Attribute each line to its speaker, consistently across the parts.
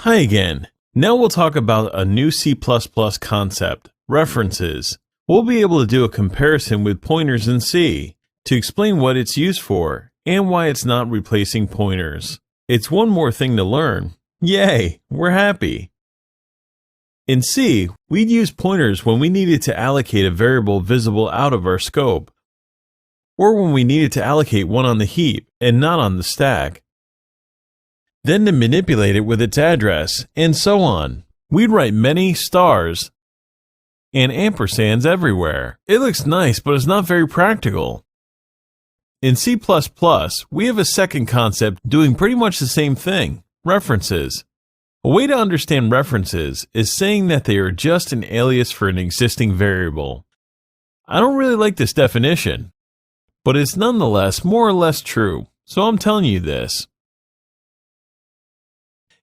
Speaker 1: Hi again. Now we'll talk about a new C++ concept, references. We'll be able to do a comparison with pointers in C to explain what it's used for and why it's not replacing pointers. It's one more thing to learn. Yay, we're happy. In C, we'd use pointers when we needed to allocate a variable visible out of our scope, or when we needed to allocate one on the heap and not on the stack. Then to manipulate it with its address, and so on. We'd write many stars and ampersands everywhere. It looks nice, but it's not very practical. In C++, we have a second concept doing pretty much the same thing, references. A way to understand references is saying that they are just an alias for an existing variable. I don't really like this definition, but it's nonetheless more or less true, so I'm telling you this.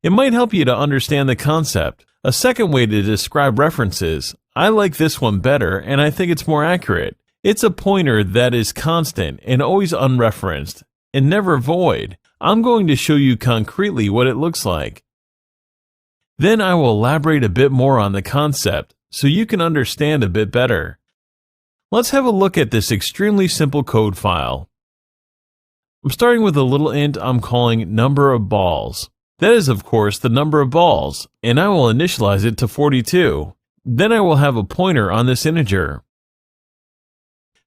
Speaker 1: It might help you to understand the concept. A second way to describe references, I like this one better and I think it's more accurate. It's a pointer that is constant and always unreferenced and never void. I'm going to show you concretely what it looks like. Then I will elaborate a bit more on the concept so you can understand a bit better. Let's have a look at this extremely simple code file. I'm starting with a little int I'm calling number of balls. That is, of course, the number of balls, and I will initialize it to 42. Then I will have a pointer on this integer.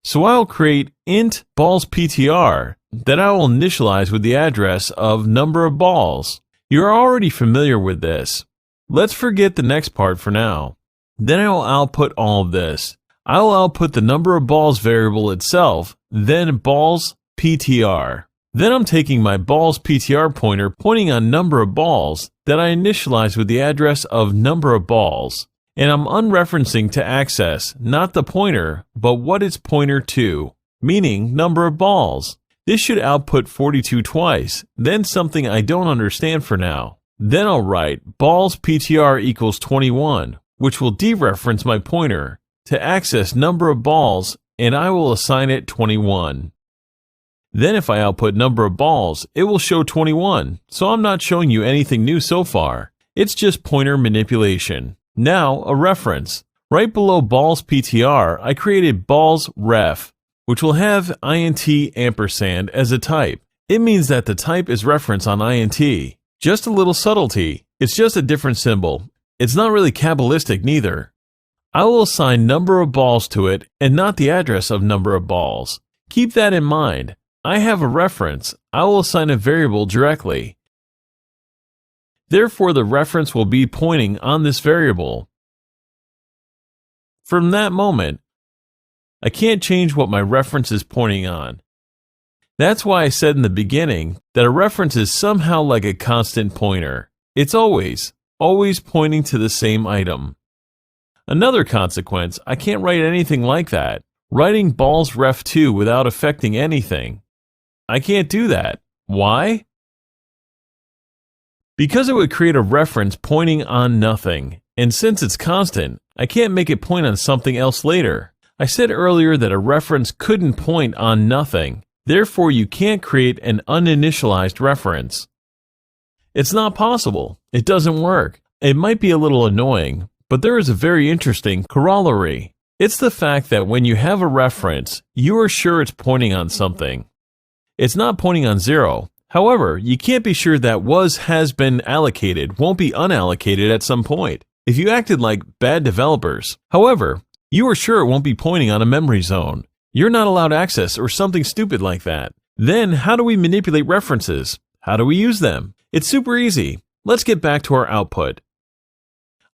Speaker 1: So I'll create int ballsptr that I will initialize with the address of number of balls. You're already familiar with this. Let's forget the next part for now. Then I will output all of this. I will output the number of balls variable itself, then ballsptr. Then I'm taking my ballsptr pointer pointing on number of balls that I initialize with the address of number of balls, and I'm unreferencing to access, not the pointer, but what it's pointer to, meaning number of balls. This should output 42 twice, then something I don't understand for now. Then I'll write ballsptr equals 21, which will dereference my pointer to access number of balls, and I will assign it 21. Then if I output number of balls, it will show 21, so I'm not showing you anything new so far. It's just pointer manipulation. Now, a reference. Right below ballsptr, I created ballsref, which will have int ampersand as a type. It means that the type is reference on int. Just a little subtlety. It's just a different symbol. It's not really Kabbalistic neither. I will assign number of balls to it and not the address of number of balls. Keep that in mind. I have a reference. I will assign a variable directly. Therefore, the reference will be pointing on this variable. From that moment, I can't change what my reference is pointing on. That's why I said in the beginning that a reference is somehow like a constant pointer. It's always pointing to the same item. Another consequence, I can't write anything like that, writing ballsref2 without affecting anything. I can't do that. Why? Because it would create a reference pointing on nothing, and since it's constant, I can't make it point on something else later. I said earlier that a reference couldn't point on nothing, therefore you can't create an uninitialized reference. It's not possible. It doesn't work. It might be a little annoying, but there is a very interesting corollary. It's the fact that when you have a reference, you are sure it's pointing on something. It's not pointing on 0. However, you can't be sure that has been allocated won't be unallocated at some point. If you acted like bad developers, however, you are sure it won't be pointing on a memory zone. You're not allowed access or something stupid like that. Then how do we manipulate references? How do we use them? It's super easy. Let's get back to our output.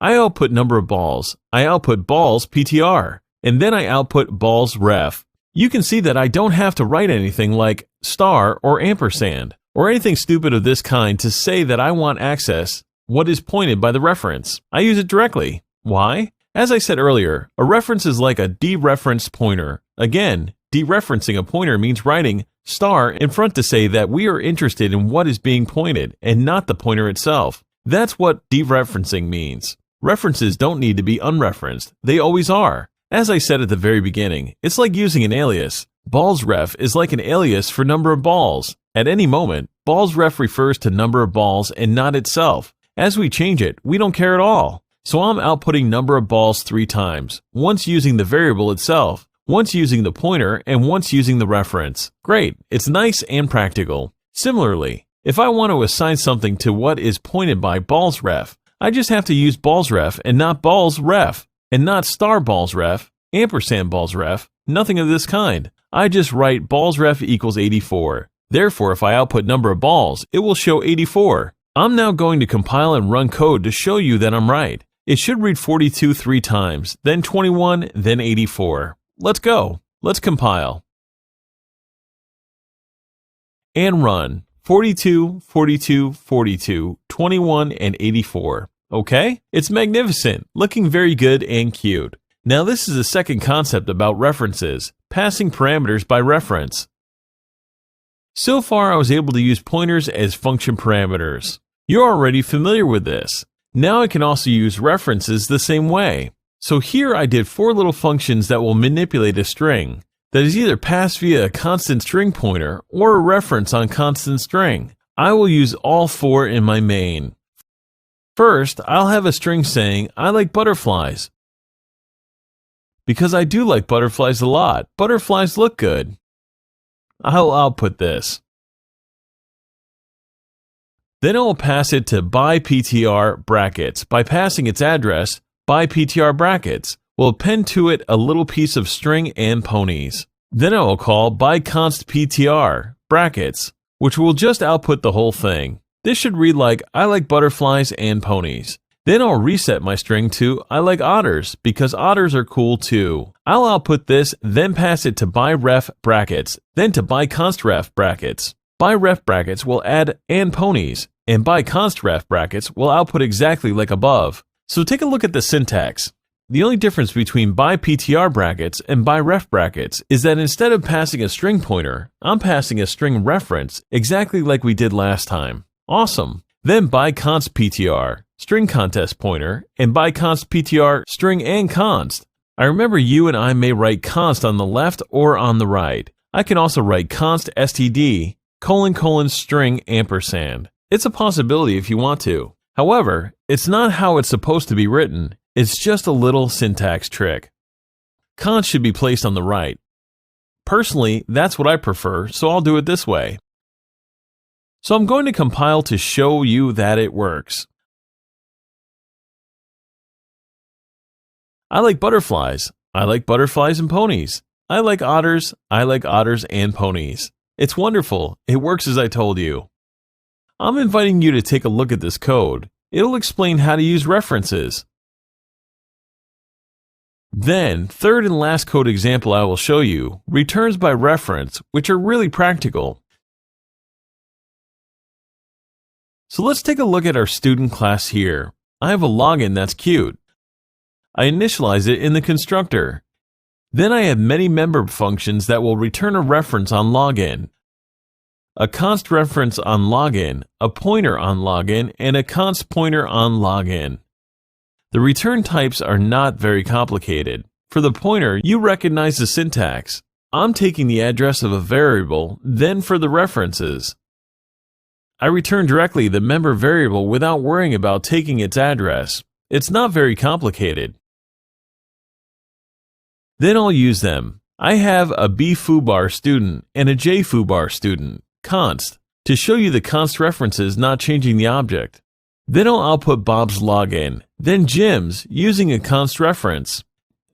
Speaker 1: I output number of balls. I output ballsptr, and then I output ballsref. You can see that I don't have to write anything like star or ampersand or anything stupid of this kind to say that I want access what is pointed by the reference. I use it directly. Why? As I said earlier, a reference is like a dereferenced pointer. Again, dereferencing a pointer means writing star in front to say that we are interested in what is being pointed and not the pointer itself. That's what dereferencing means. References don't need to be unreferenced. They always are. As I said at the very beginning, it's like using an alias. Ballsref is like an alias for number of balls, At any moment, ballsRef refers to number of balls and not itself. As we change it, we don't care at all. So I'm outputting number of balls 3 times, once using the variable itself, once using the pointer, and once using the reference. Great, it's nice and practical. Similarly, if I want to assign something to what is pointed by ballsRef, I just have to use ballsRef and not ballsRef, and not star ballsRef, ampersand ballsRef, nothing of this kind. I just write ballsRef equals 84. Therefore, if I output number of balls, it will show 84. I'm now going to compile and run code to show you that I'm right. It should read 42 3 times, then 21, then 84. Let's go. Let's compile. And run. 42, 42, 42, 21, and 84. Okay? It's magnificent, looking very good and cute. Now this is the second concept about references, passing parameters by reference. So far I was able to use pointers as function parameters. You're already familiar with this. Now I can also use references the same way. So here I did 4 little functions that will manipulate a string that is either passed via a constant string pointer or a reference on constant string. I will use all 4 in my main. First, I'll have a string saying, I like butterflies. Because I do like butterflies a lot. Butterflies look good. I'll output this. Then I will pass it to byPTR brackets. By passing its address, byPTR brackets will append to it a little piece of string and ponies. Then I will call byConstPTR brackets, which will just output the whole thing. This should read like, I like butterflies and ponies. Then I'll reset my string to, I like otters, because otters are cool too. I'll output this, then pass it to byRef brackets, then to byConstRef brackets. ByRef brackets will add and ponies, and byConstRef brackets will output exactly like above. So take a look at the syntax. The only difference between byPTR brackets and byRef brackets is that instead of passing a string pointer, I'm passing a string reference, exactly like we did last time. Awesome! Then byConstPTR, string contest pointer, and byConstPTR, string and const. I remember you and I may write const on the left or on the right. I can also write const std, : string ampersand. It's a possibility if you want to. However, it's not how it's supposed to be written. It's just a little syntax trick. Const should be placed on the right. Personally, that's what I prefer, so I'll do it this way. So I'm going to compile to show you that it works. I like butterflies. I like butterflies and ponies. I like otters. I like otters and ponies. It's wonderful. It works as I told you. I'm inviting you to take a look at this code. It'll explain how to use references. Then, third and last code example I will show you, returns by reference, which are really practical. So let's take a look at our student class here. I have a login that's cute. I initialize it in the constructor. Then I have many member functions that will return a reference on login, a const reference on login, a pointer on login, and a const pointer on login. The return types are not very complicated. For the pointer, you recognize the syntax. I'm taking the address of a variable, then for the references, I return directly the member variable without worrying about taking its address. It's not very complicated. Then I'll use them. I have a bfoobar student and a jfoobar student, const, to show you the const references not changing the object. Then I'll output Bob's login, then Jim's using a const reference,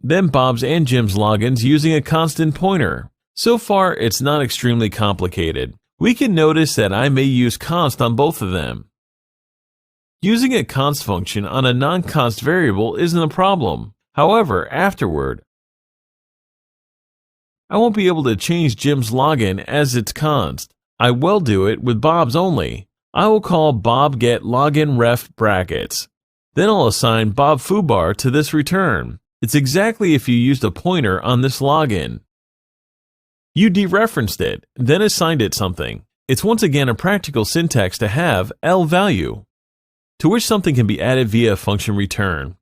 Speaker 1: then Bob's and Jim's logins using a constant pointer. So far, it's not extremely complicated. We can notice that I may use const on both of them. Using a const function on a non-const variable isn't a problem. However, afterward, I won't be able to change Jim's login as its const. I will do it with Bob's only. I will call Bob get login ref brackets. Then I'll assign Bob foobar to this return. It's exactly if you used a pointer on this login. You dereferenced it, then assigned it something. It's once again a practical syntax to have L value, to which something can be added via a function return.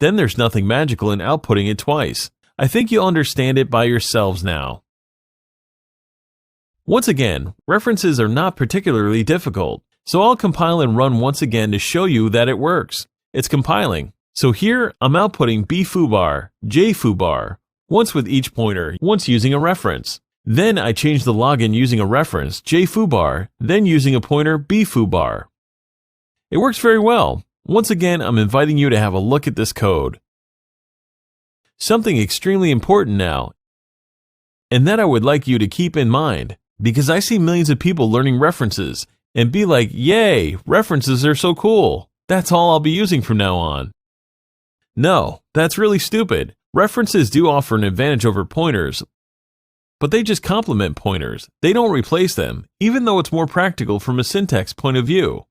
Speaker 1: Then there's nothing magical in outputting it twice. I think you'll understand it by yourselves now. Once again, references are not particularly difficult, so I'll compile and run once again to show you that it works. It's compiling. So here, I'm outputting B foobar, J foobar, once with each pointer, once using a reference. Then I change the login using a reference, J foobar, then using a pointer, B foobar. It works very well. Once again, I'm inviting you to have a look at this code. Something extremely important now, and that I would like you to keep in mind, because I see millions of people learning references and be like, yay, references are so cool. That's all I'll be using from now on. No, that's really stupid. References do offer an advantage over pointers, but they just complement pointers. They don't replace them, even though it's more practical from a syntax point of view.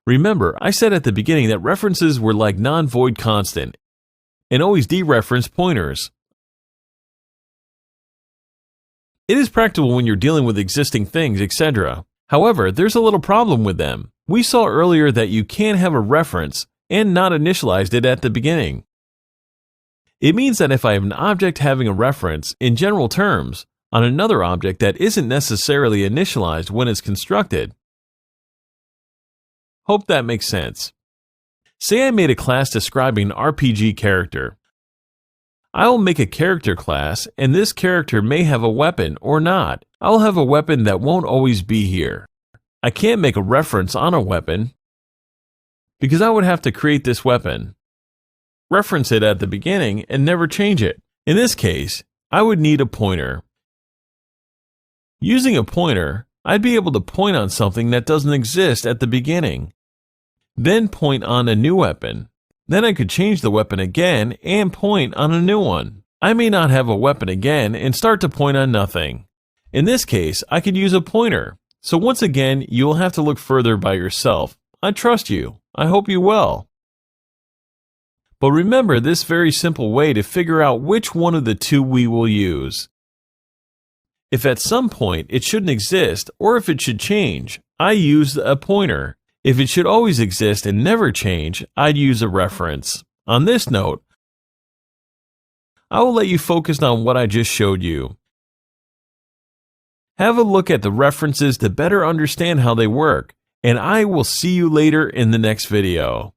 Speaker 1: Remember, I said at the beginning that references were like non-void constant and always dereference pointers. It is practical when you're dealing with existing things, etc. However, there's a little problem with them. We saw earlier that you can have a reference and not initialized it at the beginning. It means that if I have an object having a reference, in general terms, on another object that isn't necessarily initialized when it's constructed. Hope that makes sense. Say I made a class describing an RPG character. I will make a character class, and this character may have a weapon or not. I'll have a weapon that won't always be here. I can't make a reference on a weapon because I would have to create this weapon, reference it at the beginning, and never change it. In this case, I would need a pointer. Using a pointer, I'd be able to point on something that doesn't exist at the beginning, then point on a new weapon. Then I could change the weapon again and point on a new one. I may not have a weapon again and start to point on nothing. In this case, I could use a pointer. So once again, you will have to look further by yourself. I trust you. I hope you will. But remember this very simple way to figure out which one of the two we will use. If at some point it shouldn't exist or if it should change, I use a pointer. If it should always exist and never change, I'd use a reference. On this note, I will let you focus on what I just showed you. Have a look at the references to better understand how they work, and I will see you later in the next video.